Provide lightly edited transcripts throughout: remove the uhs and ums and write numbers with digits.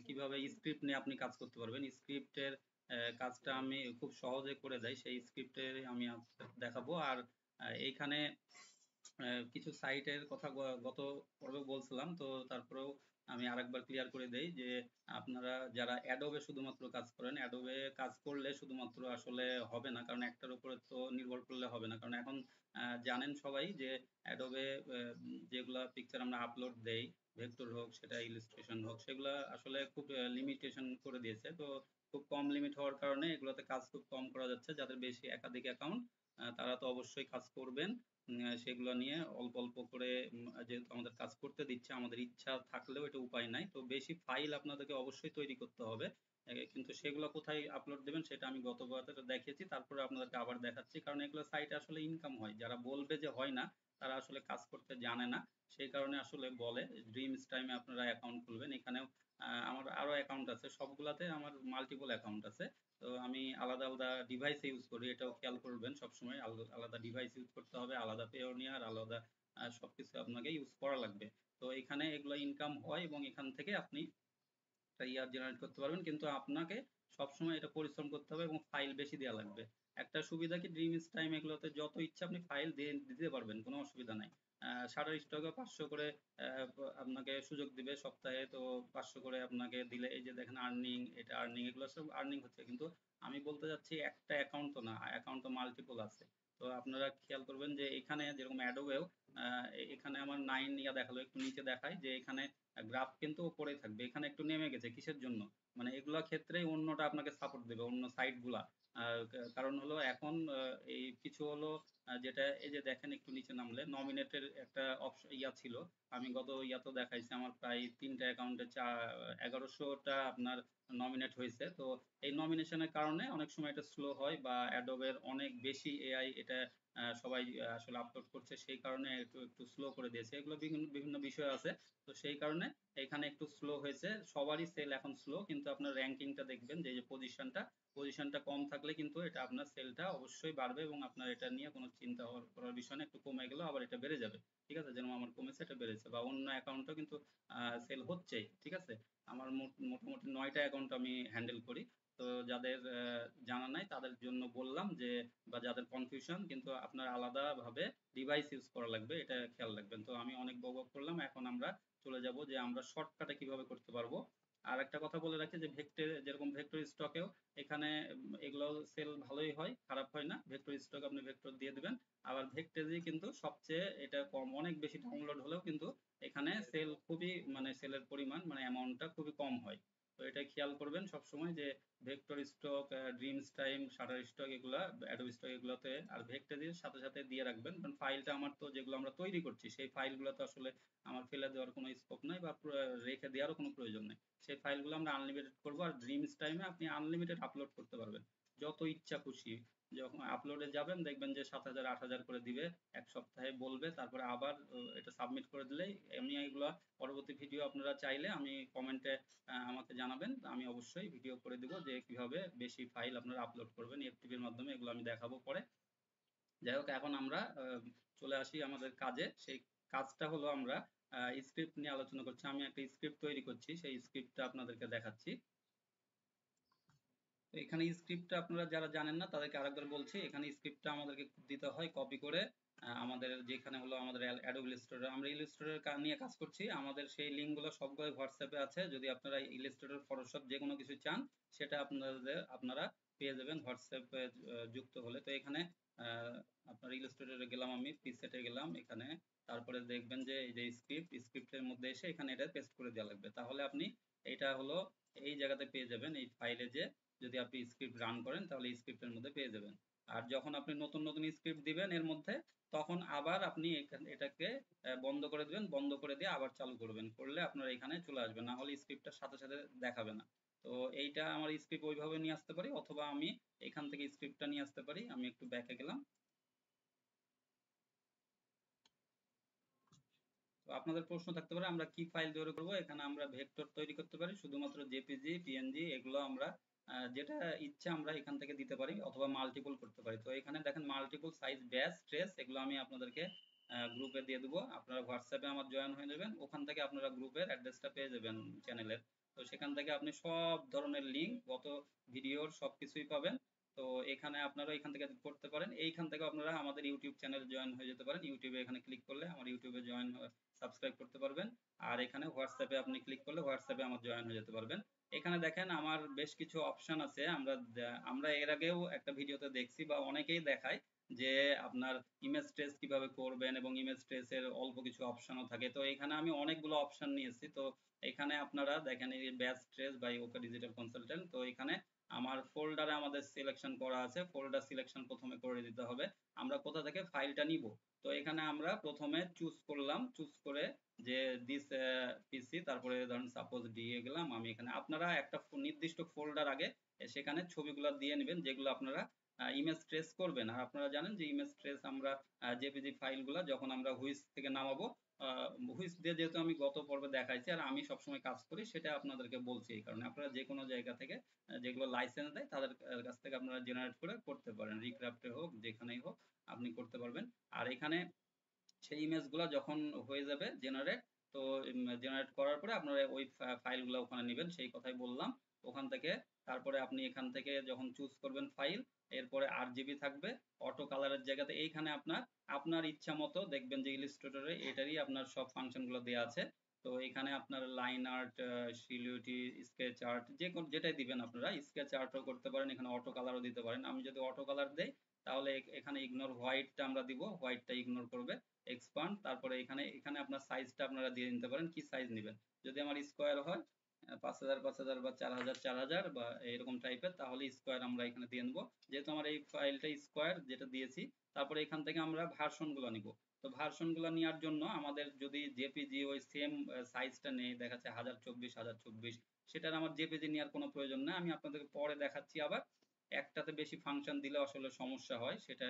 কিভাবে স্ক্রিপ্ট নিয়ে আপনি কাজ করতে পারবেন। স্ক্রিপ্টের কাজটা আমি খুব সহজে করে দেই, সেই স্ক্রিপ্টের আমি দেখাবো। আর এইখানে কিছু সাইটের কথা গত পর্বে বলছিলাম, তো তারপরেও আমি আরেকবার ক্লিয়ার করে দেই যে আপনারা যারা অ্যাডোবে শুধুমাত্র কাজ করেন, অ্যাডোবে কাজ করলে শুধুমাত্র আসলে হবে না, কারণ একটার উপরে তো নির্ভর করলে হবে না। কারণ এখন জানেন সবাই যে অ্যাডোবে যেগুলা পিকচার আমরা আপলোড দেই, ভেক্টর হোক সেটা ইলিস্ট্রেশন হোক, সেগুলা আসলে খুব লিমিটেশন করে দিয়েছে। তো খুব কম লিমিট হওয়ার কারণে এগুলোতে কাজ খুব কম করা যাচ্ছে। যাদের বেশি একাধিক অ্যাকাউন্ট তারা তো অবশ্যই কাজ করবেন সেগুলো নিয়ে অল্প অল্প করে, যেহেতু আমাদের কাজ করতে দিচ্ছে, আমাদের ইচ্ছা থাকলেও এটা উপায় নাই। তো বেশি ফাইল আপনাদেরকে অবশ্যই তৈরি করতে হবে, কিন্তু সেগুলো কোথায় আপলোড দেবেন সেটা আমি গতবার দেখিয়েছি, তারপরে আপনাদেরকে আবার দেখাচ্ছি। কারণ এগুলো সাইটে আসলে ইনকাম হয়, যারা বলবে যে হয় না তারা আসলে কাজ করতে জানে না, সেই কারণে আসলে বলে। ড্রিমস টাইমে আপনারা অ্যাকাউন্ট খুলবেন, এখানেও আমার আরো অ্যাকাউন্ট আছে, সবগুলাতে আমার মাল্টিপল অ্যাকাউন্ট আছে। তো আমি আলাদা আলাদা ডিভাইস ইউজ করি, এটাও খেয়াল করবেন সবসময়। আলাদা আলাদা ডিভাইস ইউজ করতে হবে, আলাদা পেওনিয়ার, আলাদা সবকিছু আপনাকে ইউজ করা লাগবে। তো এখানে এগুলো ইনকাম হয় এবং এখান থেকে আপনি একটা ইয়ার জেনারেট করতে পারবেন, কিন্তু আপনাকে সবসময় এটা পরিশ্রম করতে হবে এবং ফাইল বেশি দেওয়া লাগবে। একটা সুবিধা কি, ড্রিমস টাইম এগুলোতে যত ইচ্ছা আপনি ফাইল দিয়ে দিতে পারবেন, কোনো অসুবিধা নাই। শাটার স্টকে 500 করে আপনাকে সুযোগ দিবে সপ্তাহে, তো 500 করে আপনাকে দিলে এই যে দেখেন আর্নিং, এটা আর্নিং, এগুলো সব আর্নিং হচ্ছে। কিন্তু আমি বলতে যাচ্ছি একটা অ্যাকাউন্ট তো না, অ্যাকাউন্ট তো মাল্টিপল আছে। তো আপনারা খেয়াল করবেন যে এখানে যেরকম অ্যাডোবেও এখানে আমার 9 ইয়া দেখালো, একটু নিচে দেখায় যে এখানে গ্রাফ কিন্তু উপরে থাকবে, এখানে একটু নেমে গেছে কিসের জন্য? মানে এগুলা ক্ষেত্রেই অন্যটা আপনাকে সাপোর্ট দেবে, অন্য সাইট গুলা। কারণ হলো এখন এই কিছু হলো যেটা এই যে দেখেন একটু নিচে নামলে নমিনেটের একটা অপশন ইয়া ছিল, আমি গত ইয়াতে দেখাইছি আমার প্রায় 3টা অ্যাকাউন্টে 1100টা আপনার নমিনেট হয়েছে। তো এই নমিনেশনের কারণে অনেক সময় এটা স্লো হয়, বা অ্যাডোবের অনেক বেশি এআই এটা সবাই আসলে আপলোড করছে, সেই কারণে একটু একটু স্লো করে দিয়েছে। এগুলো বিভিন্ন বিভিন্ন বিষয় আছে, তো সেই কারণে এখানে একটু স্লো হয়েছে। সবারই সেল এখন স্লো, কিন্তু আপনার র্যাঙ্কিংটা দেখবেন যে পজিশনটা কম থাকলে কিন্তু এটা আপনার সেলটা অবশ্যই বাড়বে, এবং আপনার এটা নিয়ে কোনো চিন্তা করার বিষয় না। একটু কমে গেলেও আবার এটা বেড়ে যাবে, ঠিক আছে? যেরকম আমার কমেছে এটা বেড়েছে, বা অন্য অ্যাকাউন্টও কিন্তু সেল হচ্ছেই, ঠিক আছে? আমার মোটামুটি 9টা অ্যাকাউন্ট আমি হ্যান্ডেল করি। তো যাদের জানা নাই তাদের জন্য বললাম যে, বা যাদের কনফিউশন, কিন্তু আপনার আলাদাভাবে ডিভাইস ইউজ করা লাগবে, এটা খেয়াল রাখবেন। তো আমি অনেক বকবক করলাম, এখন আমরা চলে যাব যে আমরা শর্টকাটে কিভাবে করতে পারবো। আর একটা কথা বলে রাখি যে ভেক্টর, যেরকম ভেক্টর স্টকেও এখানে এগুলো সেল ভালোই হয়, খারাপ হয় না। ভেক্টর স্টক আপনি ভেক্টর দিয়ে দিবেন, আবার ভেক্টরে কিন্তু সবচেয়ে এটা কম, অনেক বেশি ডাউনলোড হলেও কিন্তু এখানে সেল খুবই, মানে সেলের পরিমাণ, মানে অ্যামাউন্টটা খুবই কম হয়। তো এটা খেয়াল করবেন সবসময় যে vector stock, dreams time, shutter stock, এগুলা অ্যাডোব স্টক, এগুলোতে আর ভেক্টরের সাথে সাথে দিয়ে রাখবেন। কারণ ফাইলটা আমার তো, যেগুলো আমরা তৈরি করছি সেই ফাইলগুলো তো আসলে আমার ফেলে দেওয়ার কোনো স্কোপ নাই, বা রেখে দেওয়ারও কোনো প্রয়োজন নেই। সেই ফাইলগুলো আমরা আনলিমিটেড করবো, আর ড্রিমস টাইমে আপনি আনলিমিটেড আপলোড করতে পারবেন, যত ইচ্ছা খুশি। যখন আপলোডে যাবেন দেখবেন যে 7,000 8,000 করে দিবে, এক সপ্তাহে বলবে, তারপরে আবার এটা সাবমিট করে দিলেই এমনি। এগুলো পরবর্তী ভিডিও আপনারা চাইলে আমি কমেন্টে আমাকে জানাবেন, আমি অবশ্যই ভিডিও করে দিব যে কিভাবে বেশি ফাইল আপনারা আপলোড করবেন এফটিপির মাধ্যমে, এগুলো আমি দেখাবো পরে। যাই হোক, এখন আমরা চলে আসি আমাদের কাজে। সেই কাজটা হলো আমরা স্ক্রিপ্ট নিয়ে আলোচনা করছি। আমি একটা স্ক্রিপ্ট তৈরি করছি, সেই স্ক্রিপ্টটা আপনাদেরকে দেখাচ্ছি। তো এখানে স্ক্রিপ্টটা আপনারা যারা জানেন না তাদেরকে আরেকবার বলছি, এখানে স্ক্রিপ্টটা আমাদেরকে দিতে হয় কপি করে। আমাদের যেখানে হলো আমাদের অ্যাডোব ইলাস্ট্রেটর, আমরা ইলাস্ট্রেটর নিয়ে কাজ করছি, আমাদের সেই লিঙ্কগুলো সবগুলো হোয়াটসঅ্যাপে আছে। যদি আপনারা ইলাস্ট্রেটর, ফটোশপ যে কোনো কিছু চান সেটা আপনারা পেয়ে যাবেন হোয়াটসঅ্যাপে যুক্ত হলে। তো এখানে আপনার ইলাস্ট্রেটরে গেলাম, আমি প্রিসেটে গেলাম এখানে, তারপরে দেখবেন যে এই যে স্ক্রিপ্টের মধ্যে এসে এখানে এটা পেস্ট করে দেওয়া লাগবে, তাহলে আপনি এটা হলো এই জায়গাতে পেয়ে যাবেন, এই ফাইলে যে যদি আপনি স্ক্রিপ্ট রান করেন তাহলে স্ক্রিপ্টের মধ্যে পেয়ে যাবেন। আর যখন আপনি নতুন নতুন স্ক্রিপ্ট দিবেন এর মধ্যে, তখন আবার আপনি এটাকে বন্ধ করে দিবেন, বন্ধ করে দিয়ে আবার চালু করবেন, করলে আপনার এখানে চলে আসবে, না হলে স্ক্রিপ্টটার সাথে সাথে দেখাবে না। তো এইটা আমার স্ক্রিপ্ট ওইভাবে নিয়ে আসতে পারি, অথবা আমি এখান থেকে স্ক্রিপ্টটা নিয়ে আসতে পারি। আমি একটু ব্যাকে গেলাম। তো আপনাদের প্রশ্ন থাকতে পারে আমরা কি ফাইল তৈরি করব। এখানে আমরা ভেক্টর তৈরি করতে পারি, শুধুমাত্র জেপিজি, পিএনজি, এগুলো আমরা যেটা ইচ্ছা আমরা এখান থেকে দিতে পারি, অথবা মাল্টিপল করতে পারি। তো এখানে দেখেন মাল্টিপল সাইজ, ব্যাস, ট্রেস, এগুলো আমি আপনাদেরকে গ্রুপে দিয়ে দেবো। আপনারা হোয়াটসঅ্যাপে আমার জয়েন হয়ে যাবেন, ওখান থেকে আপনারা গ্রুপের অ্যাড্রেসটা পেয়ে যাবেন চ্যানেলের। তো সেখান থেকে আপনি সব ধরনের লিঙ্ক, গত ভিডিওর সবকিছুই পাবেন। তো এখানে আপনারা এখান থেকে করতে পারেন। এইখান থেকে আপনারা আমাদের ইউটিউব চ্যানেলে জয়েন হয়ে যেতে পারেন। ইউটিউবে এখানে ক্লিক করলে আমার ইউটিউবে জয়েন সাবস্ক্রাইব করতে পারবেন। আর এখানে হোয়াটসঅ্যাপে আপনি ক্লিক করলে হোয়াটসঅ্যাপে আমার জয়েন হয়ে যেতে পারবেন। এখানে দেখেন আমার বেশ কিছু অপশন আছে। আমরা এর আগেও একটা ভিডিওতে দেখছি বা অনেকেই দেখায় যে আপনার ইমেজ ট্রেস কিভাবে করবেন, এবং ইমেজ ট্রেসের অল্প কিছু অপশনও থাকে। তো এখানে আমি অনেকগুলো অপশন নিয়েছি। তো এখানে আপনারা দেখেন এই batch trace by okay digital consultant. তো এখানে আমার ফোল্ডারে আমাদের সিলেকশন করা আছে। ফোল্ডার সিলেকশন প্রথমে করে দিতে হবে। আমরা কোথা থেকে ফাইলটা নিব। তো এখানে আমরা প্রথমে চুজ করলাম, চুজ করে যে দিস পিসি, তারপরে ধরেন সাপোজ দিয়ে গেলাম আমি এখানে। আপনারা একটা নির্দিষ্ট ফোল্ডার আগে সেখানে ছবিগুলো দিয়ে নেবেন যেগুলো আপনারা ইমেজ ট্রেস করবেন। আর আপনারা জানেন যে ইমেজ ট্রেস আমরা জেপিজি ফাইলগুলো যখন আমরা হুইস থেকে নামাবো, হুইস দিয়ে যেহেতু আমি গত পর্বে দেখাইছি আর আমি সবসময় কাজ করি, সেটা আপনাদেরকে বলছি। এই কারণে আপনারা যে কোনো জায়গা থেকে যেগুলো লাইসেন্স দেয় তাদের কাছ থেকে আপনারা জেনারেট করে করতে পারেন, রিক্রাফটে হোক যেখানেই হোক আপনি করতে পারবেন। আর এখানে সেই ইমেজগুলো যখন হয়ে যাবে জেনারেট, তো জেনারেট করার পরে আপনারা ওই ফাইলগুলো ওখানে নেবেন, সেই কথাই বললাম। ওখান থেকে তারপরে আপনি এখান থেকে যখন চুজ করবেন ফাইল, এরপরে আরজিবি থাকবে, অটো কালারের জায়গাতে এইখানে আপনার আপনার ইচ্ছা মতো দেখবেন যে ইলাস্ট্রেটরে এটারই আপনার সব ফাংশনগুলো দেওয়া আছে। তো এখানে আপনার লাইন আর্ট, সিলিউটি, স্কেচ আর্ট, যেটাই দিবেন আপনারা, স্কেচ আর্টও করতে পারেন, এখানে অটো কালারও দিতে পারেন। আমি যদি অটো কালার দেই তাহলে এখানে ইগনোর হোয়াইটটা আমরা দিব, হোয়াইটটা ইগনোর করবে। এক্সপান্ড, তারপরে এখানে এখানে আপনার সাইজটা আপনারা দিয়ে নিতে পারেন, কি সাইজ নেবেন। যদি আমার স্কোয়ার হয় 5000 5000 বা 4000 4000 বা এরকম টাইপের, তাহলে স্কোয়ার আমরা এখানে দিয়ে নেবো। যেহেতু আমার এই ফাইলটা স্কোয়ার যেটা দিয়েছি, তারপরে এখান থেকে আমরা ভার্সন গুলো নিব। তো ভার্সন গুলো নেওয়ার জন্য আমাদের যদি জেপিজি ওই সেম সাইজটা নেই, দেখাচ্ছে 1024 1024, সেটার আমার জেপিজি নেওয়ার কোনো প্রয়োজন না। আমি আপনাদেরকে পরে দেখাচ্ছি। আবার একটাতে বেশি ফাংশন দিলে আসলে সমস্যা হয়, সেটা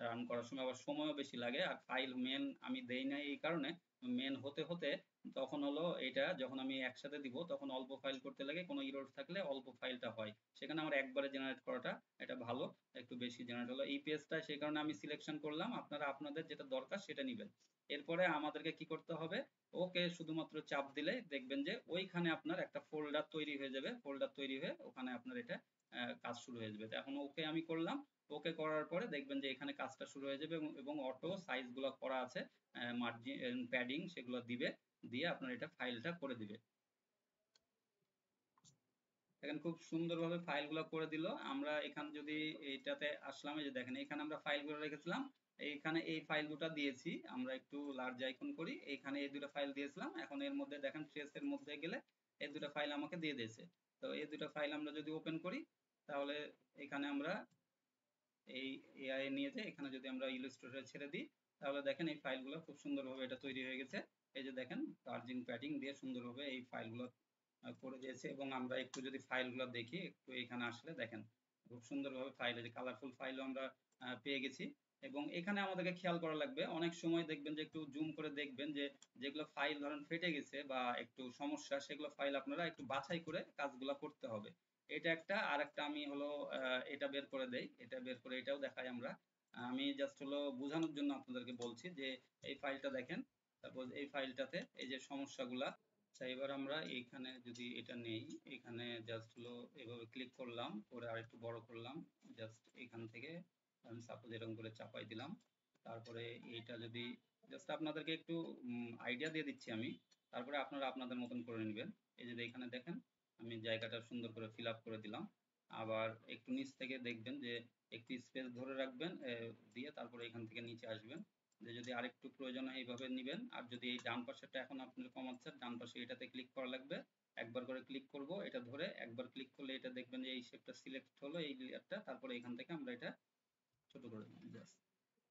রান করার সময় আবার সময়ও বেশি লাগে। আর ফাইল মেন আমি দেই নাই এই কারণে, মেন হতে হতে তখন হলো এটা যখন আমি একসাথে দিব তখন অল্প ফাইল করতে লাগে, কোনো ইরর থাকলে অল্প ফাইলটা হয়। সেখানে আমার একবারে জেনারেট করাটা এটা ভালো, একটু বেশি জেনারেট হলো এই পেজটা, সেই কারণে আমি সিলেকশন করলাম। আপনারা আপনাদের যেটা দরকার সেটা নেবেন। এরপরে আমাদেরকে কি করতে হবে, ওকে শুধুমাত্র চাপ দিলে দেখবেন যে ওইখানে আপনার একটা ফোল্ডার তৈরি হয়ে যাবে। ফোল্ডার তৈরি হয়ে ওখানে আপনার এটা কাজ শুরু হয়ে যাবে। তো এখন ওকে আমি করলাম। ওকে করার পরে দেখবেন যে এখানে কাজটা শুরু হয়ে যাবে, এবং অটো সাইজ গুলো করা আছে, মার্জিন প্যাডিং সেগুলো দিবে, দিয়ে আপনার এটা ফাইলটা করে দিবে। দেখেন খুব সুন্দরভাবে ফাইলগুলো করে দিল। আমরা এখানে যদি এইটাতে আসলাম, এই যে দেখেন এখানে আমরা ফাইলগুলো রেখেছিলাম, এইখানে এই ফাইলগুলো দিয়েছি। আমরা একটু লার্জ আইকন করি, এইখানে এই দুটো ফাইল দিয়েছিলাম। এখন এর মধ্যে দেখেন ট্রেসের মধ্যে গেলে এই দুটো ফাইল আমাকে দিয়ে দিয়েছে। তো এই দুটো ফাইল আমরা যদি ওপেন করি, তাহলে এখানে আমরা এই এআই নিয়ে যে এখানে যদি আমরা ইলাস্ট্রেটরে ছেড়ে দিই, তাহলে দেখেন এই ফাইলগুলো খুব সুন্দরভাবে এটা তৈরি হয়ে গেছে। এই যে দেখেন মার্জিন প্যাডিং দিয়ে সুন্দরভাবে এই ফাইলগুলো করে দিয়েছে। এবং আমরা একটু যদি ফাইলগুলো দেখি, একটু এখানে আসলে দেখেন খুব সুন্দরভাবে ফাইল, এই যে কালারফুল ফাইলও আমরা পেয়ে গেছি। এবং এখানে আমাদেরকে খেয়াল করা লাগবে, অনেক সময় দেখবেন যে একটু জুম করে দেখবেন যে যেগুলো ফাইল ধরেন ফেটে গেছে বা একটু সমস্যা, সেগুলো ফাইল আপনারা একটু বাছাই করে কাজগুলো করতে হবে। এটা একটা। আর একটা আমি হলো এটা বের করে দেই, এটা বের করে এটাও দেখাই আমরা। আমি জাস্ট হলো বোঝানোর জন্য আপনাদেরকে বলছি যে এই ফাইলটা দেখেন, তারপর এই ফাইলটাতে এই যে সমস্যাগুলা। আচ্ছা, এবার আমরা এইখানে যদি এটা নেই, এখানে জাস্ট হলো এভাবে ক্লিক করলাম, করে আরেকটু বড় করলাম, জাস্ট এখান থেকে আমি সাপোজ এরকম করে চাপাই দিলাম। তারপরে এইটা যদি জাস্ট আপনাদেরকে একটু আইডিয়া দিয়ে দিচ্ছি আমি, তারপরে আপনারা আপনাদের মতন করে নেবেন। এই যে এখানে দেখেন আমি জায়গাটা সুন্দর করে ফিল আপ করে দিলাম। আবার একটু নিচ থেকে দেখবেন যে একটু স্পেস ধরে রাখবেন, দিয়ে তারপরে এখান থেকে নিচে আসবেন। যে যদি আরেকটু প্রয়োজন হয় এইভাবে নেবেন। আর যদি এই ডান পাশেরটা এখন আপনার কমাচ্ছেন, ডান পাশে এটাতে ক্লিক করা লাগবে। একবার করে ক্লিক করব, এটা ধরে একবার ক্লিক করলে এটা দেখবেন যে এই শেপটা সিলেক্ট হলো, এই লেয়ারটা। তারপরে এখান থেকে আমরা এটা ছোট করে দিলাম জাস্ট।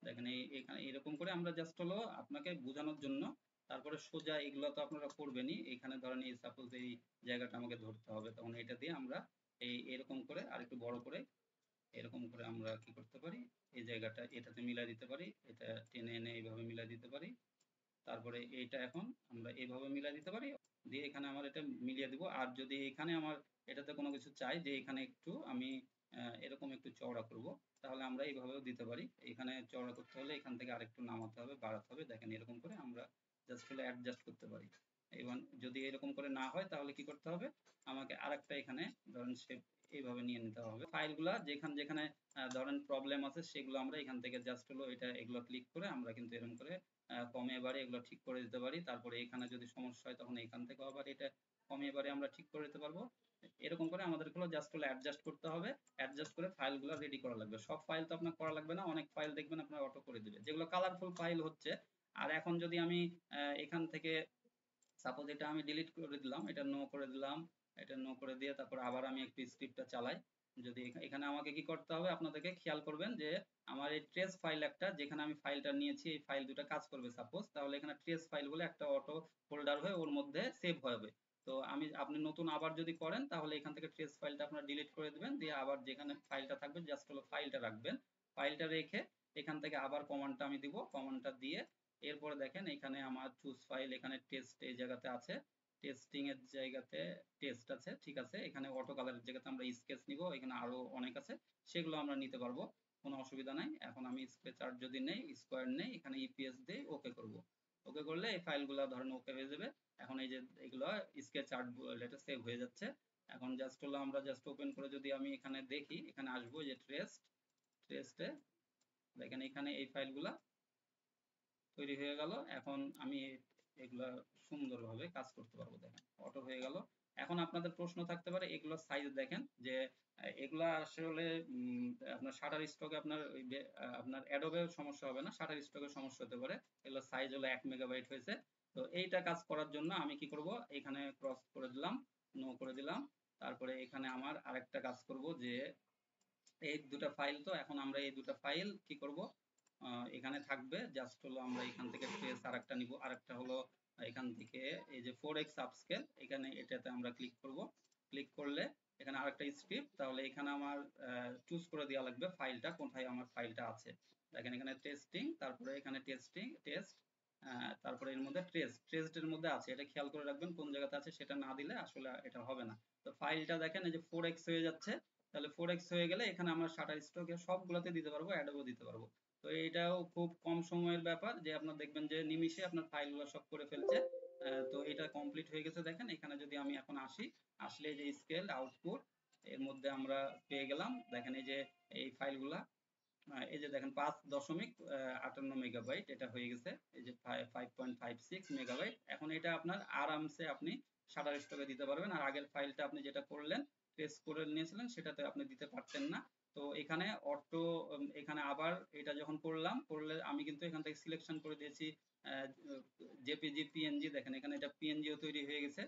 দেখেন এখানে এরকম করে আমরা জাস্ট হলো আপনাকে বোঝানোর জন্য। তারপরে সোজা এগুলো তো আপনারা করবেনই, এখানে ধরেন এই সাপোজ এই জায়গাটা আমাকে ধরতে হবে, তখন এটা দিয়ে আমরা এরকম করে আরেকটু বড় করে এরকম করে আমরা কি করতে পারি, এই জায়গাটা এটাতে মিলাই দিতে পারি, এটা টেনে এনে এইভাবে মিলাই দিতে পারি। তারপরে এইটা এখন আমরা এইভাবে মিলাই দিতে পারি, দিয়ে এখানে আমার এটা মিলিয়ে দিব। আর যদি এখানে আমার এটাতে কোনো কিছু চাই যে এখানে একটু আমি এরকম একটু চওড়া করব, তাহলে আমরা এইভাবেও দিতে পারি। এখানে চওড়া করতে হলে এখান থেকে আরেকটু নামাতে হবে, বাড়াতে হবে। দেখেন এরকম করে আমরা জাস্ট হলো অ্যাডজাস্ট করতে পারি। এবং যদি এরকম করে না হয় তাহলে কি করতে হবে, আমাকে আরেকটা এখানে ধরেন শেপ এইভাবে নিয়ে নিতে হবে। ফাইলগুলা যেখানে যেখানে ধরেন প্রবলেম আছে সেগুলো আমরা এখান থেকে জাস্ট হলো এটা এগুলো ক্লিক করে আমরা কিন্তু এরকম করে কমিয়ে বাড়িয়ে এগুলো ঠিক করে দিতে পারি। তারপরে এখানে যদি সমস্যা হয় তখন এখান থেকে আবার এটা কমিয়ে বাড়িয়ে আমরা ঠিক করে দিতে পারবো। এরকম করে আমাদেরগুলো জাস্ট হলো অ্যাডজাস্ট করতে হবে। অ্যাডজাস্ট করে ফাইলগুলো রেডি করা লাগবে। সব ফাইল তো আপনার করা লাগবে না, অনেক ফাইল দেখবেন আপনার অটো করে দিবে যেগুলো কালারফুল ফাইল হচ্ছে। আর এখন যদি আমি এখান থেকে সাপোজ এটা আমি ডিলিট করে দিলাম, এটা নো করে দিলাম, এটা নো করে দিয়ে তারপর আবার আমি একটু স্ক্রিপ্টটা চালাই। যদি এখানে আমাকে কি করতে হবে, আপনাদেরকে খেয়াল করবেন যে আমার এই ট্রেস ফাইল একটা, যেখানে আমি ফাইলটা নিয়েছি এই ফাইল দুটো কাজ করবে সাপোজ, তাহলে এখানে ট্রেস ফাইল বলে একটা অটো ফোল্ডার হয়ে ওর মধ্যে সেভ হবে। তো আপনি নতুন আবার যদি করেন তাহলে এখান থেকে ট্রেস ফাইলটা আপনার ডিলিট করে দিবেন, দিয়ে আবার যেখানে ফাইলটা থাকবে জাস্ট হলো ফাইলটা রাখবেন। ফাইলটা রেখে এখান থেকে আবার কমান্ডটা আমি দিব, কমান্ডটা দিয়ে এরপরে দেখেন এখানে আমার চুজ ফাইল, এখানে টেস্ট এই জায়গাতে আছে, টেস্টিং এর জায়গাতে টেস্ট আছে, ঠিক আছে। এখানে অটো কালারের জায়গাতে আমরা স্কেচ নিব, এখানে আরো অনেক আছে, সেগুলো আমরা নিতে পারবো, কোনো অসুবিধা নাই। এখন আমি স্কেচ আর্ট যদি নেই, স্কোয়ার নেই, এখানে ইপিএস দিয়ে ওকে করব। ওকে করলে এই ফাইলগুলো ধরেন ওকে হয়ে যাবে। এখন এই যে এগুলো স্কেচ আর্ট এটা সেভ হয়ে যাচ্ছে। এখন জাস্ট হলো আমরা জাস্ট ওপেন করে যদি আমি এখানে দেখি, এখানে আসবো যে ট্রেস্টে দেখেন এখানে এই ফাইলগুলা তৈরি হয়ে গেল। এখন আমি এগুলা সুন্দরভাবে কাজ করতে পারবো, দেখেন অটো হয়ে গেল। এখন আপনাদের প্রশ্ন থাকতে পারে এগুলোর সাইজ দেখেন যে এগুলা আসলে আপনার শাটার স্টকে আপনার আপনার অ্যাডোবে সমস্যা হবে না, শাটার স্টকে সমস্যা হতে পারে। এগুলোর সাইজ হলো 1 মেগাবাইট হয়েছে। তো এইটা কাজ করার জন্য আমি কি করব, এখানে ক্রস করে দিলাম, নো করে দিলাম। তারপরে এখানে আমার আরেকটা কাজ করব যে এই দুটা ফাইল, তো এখন আমরা এই দুটা ফাইল কি করব, এখানে থাকবে জাস্ট হলো আমরা এখান থেকে ট্রেস আরেকটা নিব, আরেকটা হলো এখান থেকে এই যে 4x আপস্কেল, এখানে এটাতে আমরা ক্লিক করব। ক্লিক করলে এখানে আরেকটা স্ক্রিপ্ট, তাহলে এখানে আমার চুজ করে দেওয়া লাগবে ফাইলটা কোথায় আমার ফাইলটা আছে। দেখেন এখানে টেস্টিং, তারপরে এখানে টেস্ট, তারপরে এর মধ্যে ট্রেসড এর মধ্যে আছে, এটা খেয়াল করে রাখবেন কোন জায়গাতে আছে, সেটা না দিলে আসলে এটা হবে না। তো ফাইলটা দেখেন এই যে 4x হয়ে যাচ্ছে, তাহলে 4x হয়ে গেলে এখানে আমরা শাটার স্টকে সবগুলোতে দিতে পারবো, অ্যাডোবে দিতে পারবো। তো এইটাও খুব কম সময়ের ব্যাপার যে আপনার দেখবেন যে নিমিষে আপনার ফাইলগুলো সব করে ফেলছে। তো এটা কমপ্লিট হয়ে গেছে। দেখেন এখানে যদি আমি এখন আসি, আসলে যে স্কেল আউটপুট এর মধ্যে আমরা পেয়ে গেলাম, দেখেন এই যে এই ফাইলগুলা এই যে দেখেন 5.58 মেগাবাইট এটা হয়ে গেছে, এই যে 5.56 মেগাবাইট। এখন এটা আপনার আরামসে আপনি শাটার স্টকে দিতে পারবেন। আর আগের ফাইলটা আপনি যেটা করলেন টেস্ট করে নিয়েছিলেন সেটাতে আপনি দিতে পারতেন না। তো এখানে অটো, এখানে আবার এটা যখন করলে আমি কিন্তু এখান থেকে সিলেকশন করে দিয়েছি জেপিজি পিএনজি, দেখেন এখানে এটা পিএনজিও তৈরি হয়ে গেছে।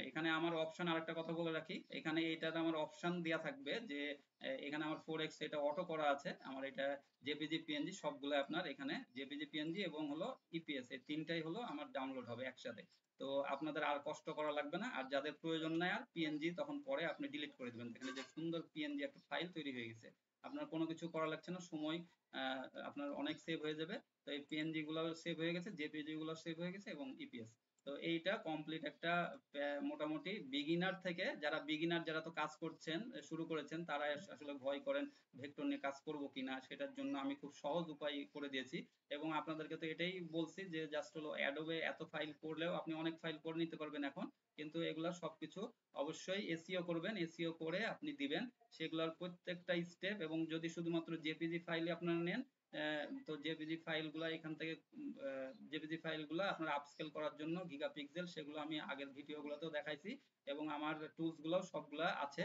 এখানে আমার অপশন আরেকটা কথা বলে রাখি, এখানে এইটাতে আমার অপশন দেওয়া থাকবে যে এখানে আমার 4x এটা অটো করা আছে, আমার এটা জেপিজি পিএনজি সবগুলো আপনার এখানে জেপিজি পিএনজি এবং হলো ইপিএস এই তিনটাই হলো আমার ডাউনলোড হবে একসাথে। তো আপনাদের আর কষ্ট করা লাগবে না। আর যাদের প্রয়োজন নাই আর পিএনজি, তখন পরে আপনি ডিলিট করে দিবেন। এখানে যে সুন্দর পিএনজি একটা ফাইল তৈরি হয়ে গেছে, আপনার কোনো কিছু করা লাগছে না, সময় আপনার অনেক সেভ হয়ে যাবে। তো এই পিএনজি গুলো সেভ হয়ে গেছে, জেপিজি গুলো সেভ হয়ে গেছে এবং ইপিএস। তো এইটা কমপ্লিট একটা মোটামুটি বিগিনার থেকে, যারা তো কাজ করছেন শুরু করেছেন তারা আসলে ভয় করেন ভেক্টর নিয়ে কাজ করব কিনা, সেটার জন্য আমি খুব সহজ উপায় করে দিয়েছি। এবং আপনাদেরকে তো এটাই বলছি যে জাস্ট হলো অ্যাডোবে এত ফাইল করলেও আপনি অনেক ফাইল করে নিতে পারবেন এখন, কিন্তু এগুলা সবকিছু অবশ্যই এসইও করবেন, এসইও করে আপনি দিবেন সেগুলোর প্রত্যেকটা স্টেপ। এবং যদি শুধুমাত্র জেপিজি ফাইলে আপনারা নেন, তো জেপিজি ফাইলগুলো এখান থেকে জেপিজি ফাইলগুলো আপনার আপস্কেল করার জন্য গিগাপিক্সেল, সেগুলো আমি আগের ভিডিওগুলোতেও দেখাইছি এবং আমার টুলস গুলো সবগুলা আছে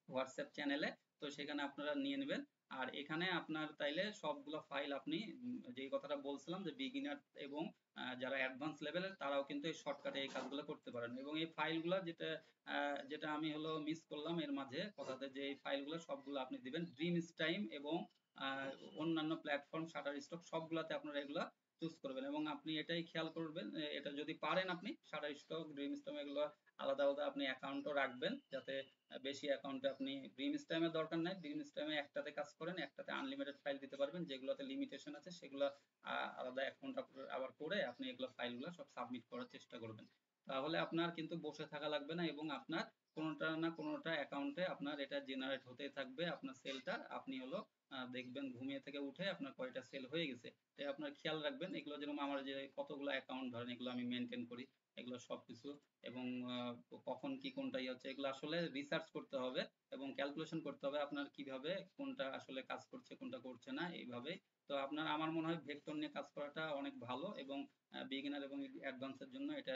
হোয়াটসঅ্যাপ চ্যানেলে, তো সেখানে আপনারা নিয়ে নেবেন। আর এখানে আপনার তাইলে সবগুলো ফাইল আপনি যে কথাটা বলছিলাম যে বিগিনার এবং যারা অ্যাডভান্স লেভেলের তারাও কিন্তু এই শর্টকাটে এই কাজগুলো করতে পারেন। এবং এই ফাইলগুলো যেটা আমি হলো মিস করলাম এর মাঝে কথাতে, যে এই ফাইলগুলো সবগুলো আপনি দিবেন ড্রিম টাইম এবং অন্যান্য প্ল্যাটফর্ম শাটার স্টক সবগুলাতে আপনারা এগুলা চুজ করবেন। এবং আপনি এটাই খেয়াল করবেন, এটা যদি পারেন আপনি শাটার স্টক ড্রিম স্টক এগুলো আলাদা আলাদা আপনি অ্যাকাউন্টও রাখবেন, যাতে বেশি অ্যাকাউন্টে আপনি ড্রিম স্ট্যামের দরকার নাই, ড্রিম স্ট্যামে একটাতে কাজ করেন, একটাতে আনলিমিটেড ফাইল দিতে পারবেন, যেগুলোতে লিমিটেশন আছে সেগুলো আলাদা অ্যাকাউন্ট আবার করে আপনি এগুলো ফাইলগুলো সব সাবমিট করার চেষ্টা করবেন। তাহলে আপনার কিন্তু বসে থাকা লাগবে না এবং আপনার কোনোটা না কোনোটা অ্যাকাউন্টে আপনার এটা জেনারেট হতে থাকবে, আপনার সেলটা আপনি হলো দেখবেন ঘুমিয়ে থেকে উঠে আপনার কয়টা সেল হয়ে গেছে। তাই আপনার খেয়াল রাখবেন এগুলো, যেরকম আমার যে কতগুলো অ্যাকাউন্ট ধরেন এগুলো আমি মেইনটেইন করি। এগুলো সবকিছু এবং কখন কি কোনটা ইয়ে হচ্ছে এগুলো আসলে রিসার্চ করতে হবে এবং ক্যালকুলেশন করতে হবে আপনার কিভাবে কোনটা আসলে কাজ করছে কোনটা করছে না এইভাবে। তো আপনার আমার মনে হয় ভেক্টর নিয়ে কাজ করাটা অনেক ভালো এবং বিগিনার এবং অ্যাডভান্সের জন্য এটা,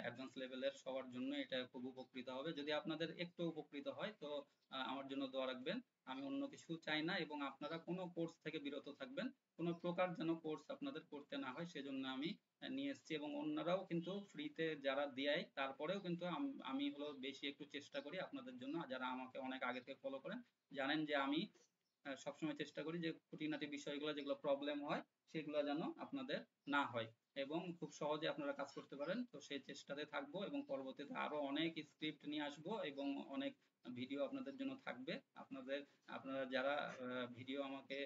অ্যাডভান্স লেভেলের সবার জন্য এটা খুব উপকৃত হবে। যদি আপনাদের একটু উপকৃত হয় তো আমার জন্য দোয়া রাখবেন। আমি অন্য কিছু চাই না এবং আপনারা কোনো কোর্স থেকে বিরত থাকবেন, কোনো প্রকার যেন কোর্স আপনাদের করতে না হয় সেজন্য আমি নিয়ে এসেছি। এবং অন্যরাও কিন্তু ফ্রিতে যারা দেয় তারপরেও কিন্তু আমি হলো বেশি একটু চেষ্টা করি আপনাদের জন্য। যারা আমাকে অনেক আগে থেকে ফলো করেন জানেন যে আমি সবসময় চেষ্টা করি যে খুঁটিনাটি বিষয়গুলো যেগুলো প্রবলেম হয় সেগুলো যেন আপনাদের না হয় এবং খুব সহজে আপনারা কাজ করতে পারেন। তো সেই চেষ্টাতে থাকবো এবং পরবর্তীতে আরো অনেক স্ক্রিপ্ট নিয়ে আসবো এবং অনেক ভিডিও আপনাদের জন্য থাকবে। আপনারা যারা ভিডিও আমাকে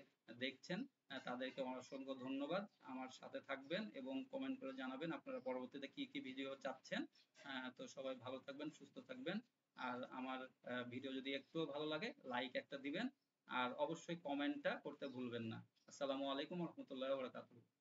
দেখছেন তাদেরকে অসংখ্য ধন্যবাদ। আমার সাথে থাকবেন এবং কমেন্ট করে জানাবেন আপনারা পরবর্তীতে কি কি ভিডিও চাচ্ছেন। তো সবাই ভালো থাকবেন, সুস্থ থাকবেন। আর আমার ভিডিও যদি একটুও ভালো লাগে লাইক একটা দিবেন আর অবশ্যই কমেন্টটা করতে ভুলবেন না। আসসালামু আলাইকুম রহমতুল্লাহ বারাকাতুহু।